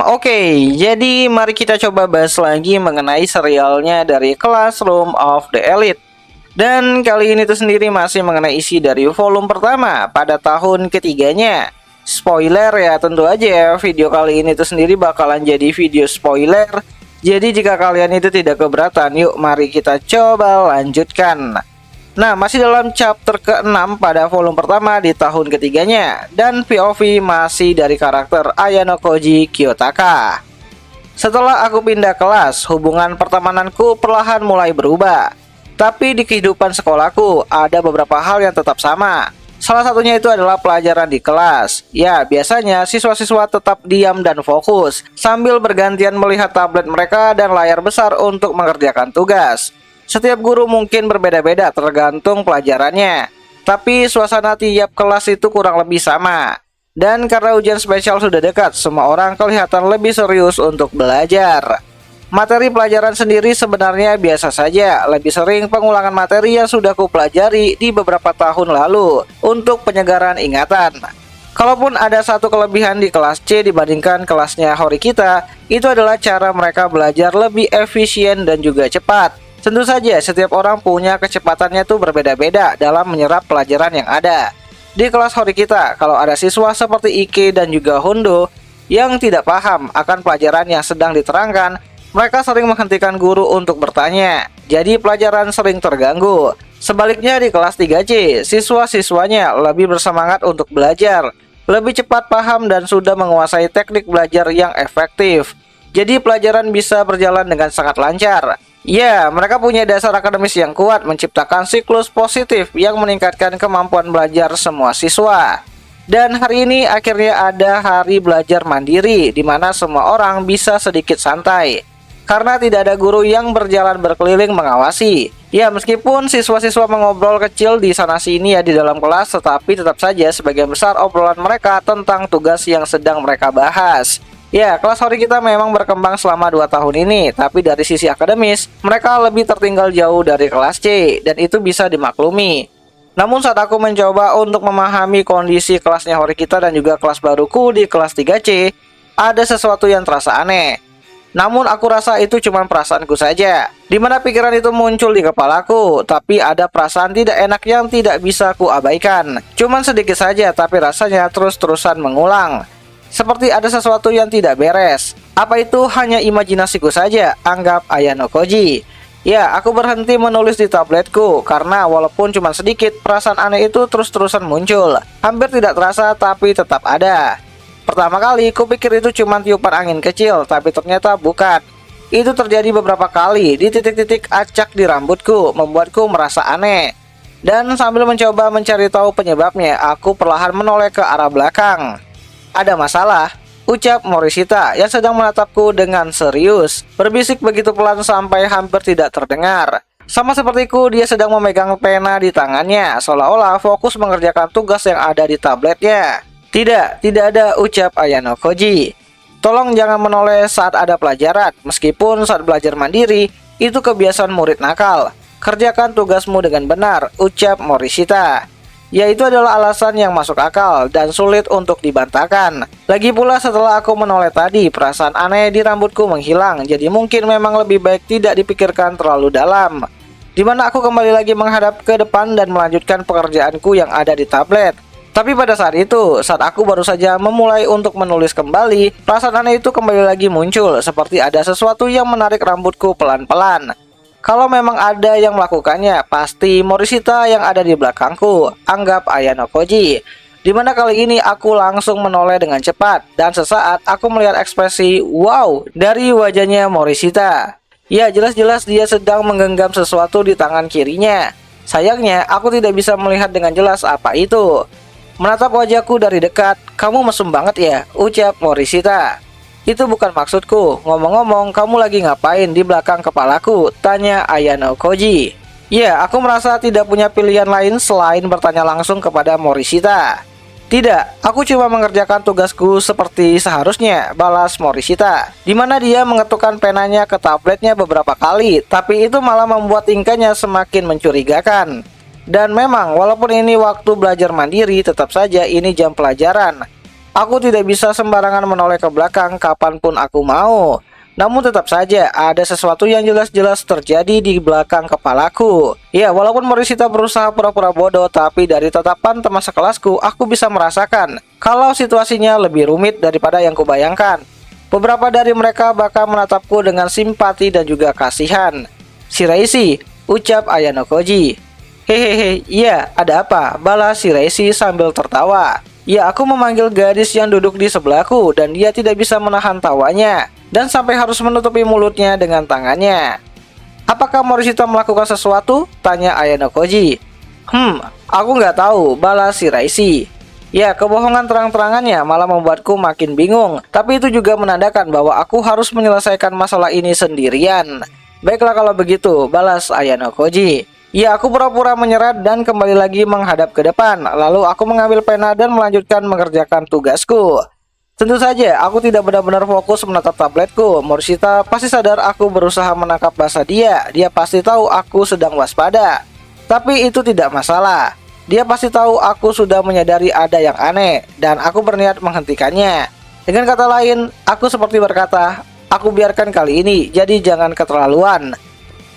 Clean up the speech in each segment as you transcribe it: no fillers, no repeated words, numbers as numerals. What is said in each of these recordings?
Oke, jadi mari kita coba bahas lagi mengenai serialnya dari Classroom of the Elite. Dan kali ini tuh sendiri masih mengenai isi dari volume pertama pada tahun ketiganya. Spoiler ya, tentu aja ya, video kali ini tuh sendiri bakalan jadi video spoiler. Jadi jika kalian itu tidak keberatan, yuk mari kita coba lanjutkan. Nah, masih dalam chapter ke-6 pada volume pertama di tahun ketiganya, dan POV masih dari karakter Ayano Koji Kiyotaka. Setelah aku pindah kelas, hubungan pertemananku perlahan mulai berubah. Tapi di kehidupan sekolahku, ada beberapa hal yang tetap sama. Salah satunya itu adalah pelajaran di kelas. Ya, biasanya siswa-siswa tetap diam dan fokus, sambil bergantian melihat tablet mereka dan layar besar untuk mengerjakan tugas. Setiap guru mungkin berbeda-beda tergantung pelajarannya, tapi suasana tiap kelas itu kurang lebih sama. Dan karena ujian spesial sudah dekat, semua orang kelihatan lebih serius untuk belajar. Materi pelajaran sendiri sebenarnya biasa saja, lebih sering pengulangan materi yang sudah kupelajari di beberapa tahun lalu untuk penyegaran ingatan. Kalaupun ada satu kelebihan di kelas C dibandingkan kelasnya Horikita, itu adalah cara mereka belajar lebih efisien dan juga cepat. Tentu saja setiap orang punya kecepatannya tuh berbeda-beda dalam menyerap pelajaran yang ada. Di kelas Horikita, kalau ada siswa seperti Ike dan juga Hondo yang tidak paham akan pelajaran yang sedang diterangkan, mereka sering menghentikan guru untuk bertanya. Jadi pelajaran sering terganggu. Sebaliknya di kelas 3C, siswa-siswanya lebih bersemangat untuk belajar, lebih cepat paham dan sudah menguasai teknik belajar yang efektif. Jadi pelajaran bisa berjalan dengan sangat lancar. Ya, mereka punya dasar akademis yang kuat, menciptakan siklus positif yang meningkatkan kemampuan belajar semua siswa. Dan hari ini akhirnya ada hari belajar mandiri, di mana semua orang bisa sedikit santai. Karena tidak ada guru yang berjalan berkeliling mengawasi. Ya, meskipun siswa-siswa mengobrol kecil di sana-sini ya di dalam kelas, tetapi tetap saja sebagian besar obrolan mereka tentang tugas yang sedang mereka bahas. Ya, kelas Horikita memang berkembang selama 2 tahun ini, tapi dari sisi akademis, mereka lebih tertinggal jauh dari kelas C, dan itu bisa dimaklumi. Namun saat aku mencoba untuk memahami kondisi kelasnya Horikita dan juga kelas baruku di kelas 3C, ada sesuatu yang terasa aneh. Namun aku rasa itu cuma perasaanku saja, dimana pikiran itu muncul di kepalaku, tapi ada perasaan tidak enak yang tidak bisa ku abaikan. Cuman sedikit saja, tapi rasanya terus-terusan mengulang. Seperti ada sesuatu yang tidak beres. Apa itu hanya imajinasiku saja? Anggap Ayano Koji. Ya, aku berhenti menulis di tabletku karena walaupun cuma sedikit, perasaan aneh itu terus-terusan muncul. Hampir tidak terasa tapi tetap ada. Pertama kali, kupikir itu cuma tiupan angin kecil, tapi ternyata bukan. Itu terjadi beberapa kali di titik-titik acak di rambutku, membuatku merasa aneh. Dan sambil mencoba mencari tahu penyebabnya, aku perlahan menoleh ke arah belakang. Ada masalah, ucap Morishita yang sedang menatapku dengan serius. Berbisik begitu pelan sampai hampir tidak terdengar. Sama sepertiku, dia sedang memegang pena di tangannya, seolah-olah fokus mengerjakan tugas yang ada di tabletnya. Tidak ada, ucap Ayano Koji. Tolong jangan menoleh saat ada pelajaran, meskipun saat belajar mandiri, itu kebiasaan murid nakal. Kerjakan tugasmu dengan benar, ucap Morishita. Ya, itu adalah alasan yang masuk akal dan sulit untuk dibantahkan. Lagi pula setelah aku menoleh tadi, perasaan aneh di rambutku menghilang. Jadi mungkin memang lebih baik tidak dipikirkan terlalu dalam. Dimana aku kembali lagi menghadap ke depan dan melanjutkan pekerjaanku yang ada di tablet. Tapi pada saat itu, saat aku baru saja memulai untuk menulis kembali, perasaan aneh itu kembali lagi muncul. Seperti ada sesuatu yang menarik rambutku pelan-pelan. Kalau memang ada yang melakukannya, pasti Morishita yang ada di belakangku, anggap Ayano Koji. Dimana kali ini aku langsung menoleh dengan cepat, dan sesaat aku melihat ekspresi wow dari wajahnya Morishita. Ya, jelas-jelas dia sedang menggenggam sesuatu di tangan kirinya. Sayangnya, aku tidak bisa melihat dengan jelas apa itu. Menatap wajahku dari dekat, kamu mesum banget ya, ucap Morishita. Itu bukan maksudku. Ngomong-ngomong, kamu lagi ngapain di belakang kepalaku? Tanya Ayano Koji. Ya, aku merasa tidak punya pilihan lain selain bertanya langsung kepada Morishita. Tidak, aku cuma mengerjakan tugasku seperti seharusnya, balas Morishita. Dimana dia mengetukkan penanya ke tabletnya beberapa kali, tapi itu malah membuat tingkahnya semakin mencurigakan. Dan memang, walaupun ini waktu belajar mandiri, tetap saja ini jam pelajaran. Aku tidak bisa sembarangan menoleh ke belakang kapanpun aku mau. Namun tetap saja ada sesuatu yang jelas-jelas terjadi di belakang kepalaku. Ya, walaupun Morishita berusaha pura-pura bodoh, tapi dari tatapan teman sekelasku, aku bisa merasakan kalau situasinya lebih rumit daripada yang kubayangkan. Beberapa dari mereka bahkan menatapku dengan simpati dan juga kasihan. "Shiraishi," ucap Ayano Koji. "Hehehe, iya, ada apa?" balas Shiraishi sambil tertawa. Ya, aku memanggil gadis yang duduk di sebelahku dan dia tidak bisa menahan tawanya dan sampai harus menutupi mulutnya dengan tangannya. "Apakah Morishita melakukan sesuatu?" tanya Ayano Koji. Aku nggak tahu," balas Shiraishi. Ya, kebohongan terang-terangannya malah membuatku makin bingung, tapi itu juga menandakan bahwa aku harus menyelesaikan masalah ini sendirian. "Baiklah kalau begitu," balas Ayano Koji. Ya, aku pura-pura menyerah dan kembali lagi menghadap ke depan. Lalu aku mengambil pena dan melanjutkan mengerjakan tugasku. Tentu saja, aku tidak benar-benar fokus menatap tabletku. Morishita pasti sadar aku berusaha menangkap bahasa dia. Dia pasti tahu aku sedang waspada. Tapi itu tidak masalah. Dia pasti tahu aku sudah menyadari ada yang aneh, dan aku berniat menghentikannya. Dengan kata lain, aku seperti berkata, "Aku biarkan kali ini, jadi jangan keterlaluan."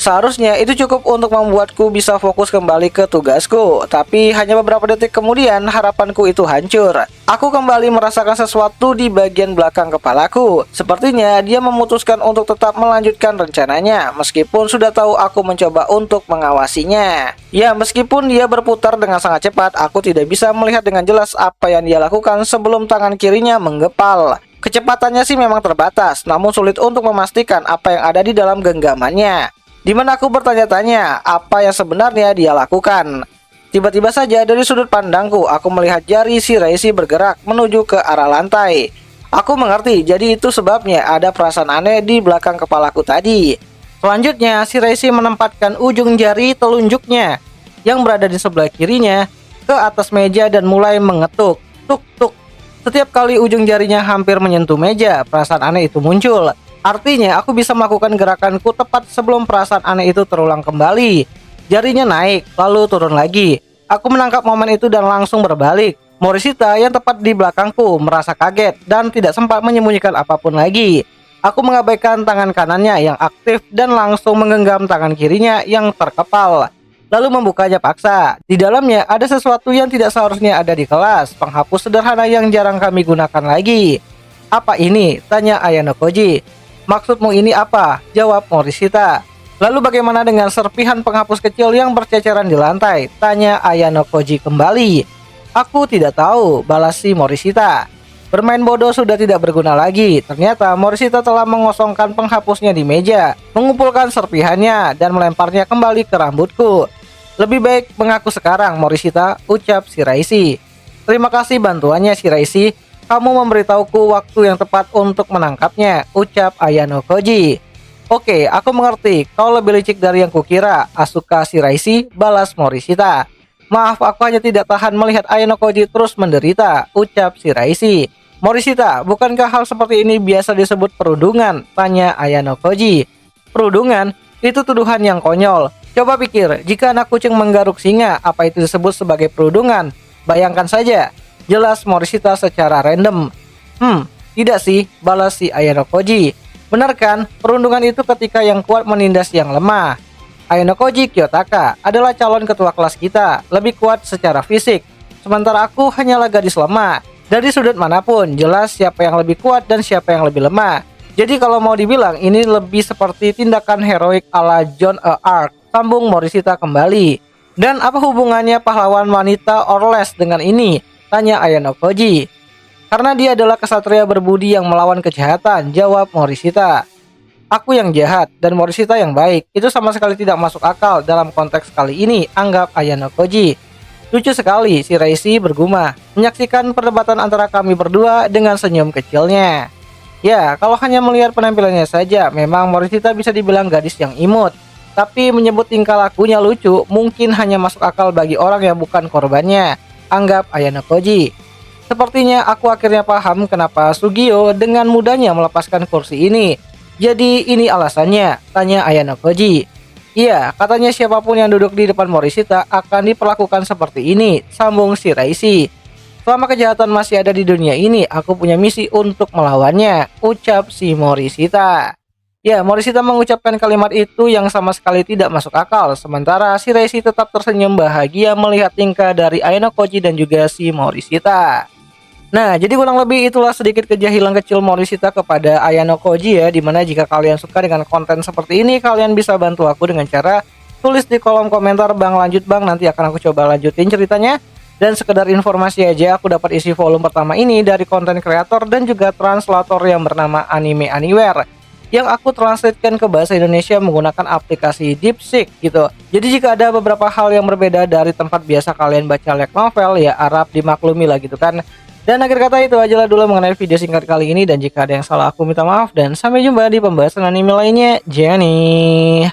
Seharusnya itu cukup untuk membuatku bisa fokus kembali ke tugasku. Tapi hanya beberapa detik kemudian harapanku itu hancur. Aku kembali merasakan sesuatu di bagian belakang kepalaku. Sepertinya dia memutuskan untuk tetap melanjutkan rencananya, meskipun sudah tahu aku mencoba untuk mengawasinya. Ya, meskipun dia berputar dengan sangat cepat, aku tidak bisa melihat dengan jelas apa yang dia lakukan sebelum tangan kirinya menggepal. Kecepatannya sih memang terbatas, namun sulit untuk memastikan apa yang ada di dalam genggamannya. Di mana aku bertanya-tanya apa yang sebenarnya dia lakukan. Tiba-tiba saja dari sudut pandangku, aku melihat jari Shiraishi bergerak menuju ke arah lantai. Aku mengerti, jadi itu sebabnya ada perasaan aneh di belakang kepalaku tadi. Selanjutnya, Shiraishi menempatkan ujung jari telunjuknya yang berada di sebelah kirinya ke atas meja dan mulai mengetuk. Tuk-tuk. Setiap kali ujung jarinya hampir menyentuh meja, perasaan aneh itu muncul. Artinya aku bisa melakukan gerakanku tepat sebelum perasaan aneh itu terulang kembali. Jarinya naik, lalu turun lagi. Aku menangkap momen itu dan langsung berbalik. Morishita yang tepat di belakangku merasa kaget dan tidak sempat menyembunyikan apapun lagi. Aku mengabaikan tangan kanannya yang aktif dan langsung menggenggam tangan kirinya yang terkepal. Lalu membukanya paksa. Di dalamnya ada sesuatu yang tidak seharusnya ada di kelas. Penghapus sederhana yang jarang kami gunakan lagi. "Apa ini?" tanya Ayano Koji. "Maksudmu ini apa?" jawab Morishita. "Lalu bagaimana dengan serpihan penghapus kecil yang berceceran di lantai?" tanya Ayano Koji kembali. "Aku tidak tahu," balas si Morishita. Bermain bodoh sudah tidak berguna lagi. Ternyata Morishita telah mengosongkan penghapusnya di meja, mengumpulkan serpihannya, dan melemparnya kembali ke rambutku. "Lebih baik mengaku sekarang, Morishita," ucap Shiraishi. "Terima kasih bantuannya, Shiraishi. Kamu memberitahuku waktu yang tepat untuk menangkapnya," ucap Ayano Koji. "Oke, aku mengerti. Kau lebih licik dari yang kukira," Asuka Shiraishi, balas Morishita. "Maaf, aku hanya tidak tahan melihat Ayano Koji terus menderita," ucap Shiraishi. "Morishita, bukankah hal seperti ini biasa disebut perundungan?" tanya Ayano Koji. "Perundungan? Itu tuduhan yang konyol. Coba pikir, jika anak kucing menggaruk singa, apa itu disebut sebagai perundungan? Bayangkan saja." Jelas Morishita secara random. Tidak sih," balas si Ayano Koji. "Benar kan, perundungan itu ketika yang kuat menindas yang lemah. Ayano Koji Kiyotaka adalah calon ketua kelas kita, lebih kuat secara fisik. Sementara aku hanyalah gadis lemah. Dari sudut manapun, jelas siapa yang lebih kuat dan siapa yang lebih lemah. Jadi kalau mau dibilang, ini lebih seperti tindakan heroik ala Joan of Arc," sambung Morishita kembali. "Dan apa hubungannya pahlawan wanita Orles dengan ini?" tanya Ayano Koji. "Karena dia adalah kesatria berbudi yang melawan kejahatan," jawab Morishita. "Aku yang jahat dan Morishita yang baik. Itu sama sekali tidak masuk akal dalam konteks kali ini," anggap Ayano Koji. "Lucu sekali," Shiraishi bergumah, menyaksikan perdebatan antara kami berdua dengan senyum kecilnya. Ya, kalau hanya melihat penampilannya saja, memang Morishita bisa dibilang gadis yang imut. Tapi menyebut tingkah lakunya lucu mungkin hanya masuk akal bagi orang yang bukan korbannya, anggap Ayano Koji. "Sepertinya aku akhirnya paham kenapa Sugio dengan mudahnya melepaskan kursi ini. Jadi ini alasannya?" tanya Ayano Koji. "Iya, katanya siapapun yang duduk di depan Morishita akan diperlakukan seperti ini," sambung Shiraishi. Selama kejahatan masih ada di dunia ini, aku punya misi untuk melawannya, ucap si Morishita. Ya, Morishita mengucapkan kalimat itu yang sama sekali tidak masuk akal, sementara si Reishi tetap tersenyum bahagia melihat tingkah dari Ayano Koji dan juga si Morishita. Nah, jadi kurang lebih itulah sedikit kejahilan kecil Morishita kepada Ayano Koji ya, dimana jika kalian suka dengan konten seperti ini, kalian bisa bantu aku dengan cara tulis di kolom komentar, Bang lanjut Bang, nanti akan aku coba lanjutin ceritanya. Dan sekedar informasi aja, aku dapat isi volume pertama ini dari konten kreator dan juga translator yang bernama Anime Anywhere, yang aku translatekan ke bahasa Indonesia menggunakan aplikasi DeepSeek gitu. Jadi jika ada beberapa hal yang berbeda dari tempat biasa kalian baca light novel, ya harap dimaklumi lah gitu kan. Dan akhir kata itu aja lah dulu mengenai video singkat kali ini, dan jika ada yang salah aku minta maaf, dan sampai jumpa di pembahasan anime lainnya. Jenny.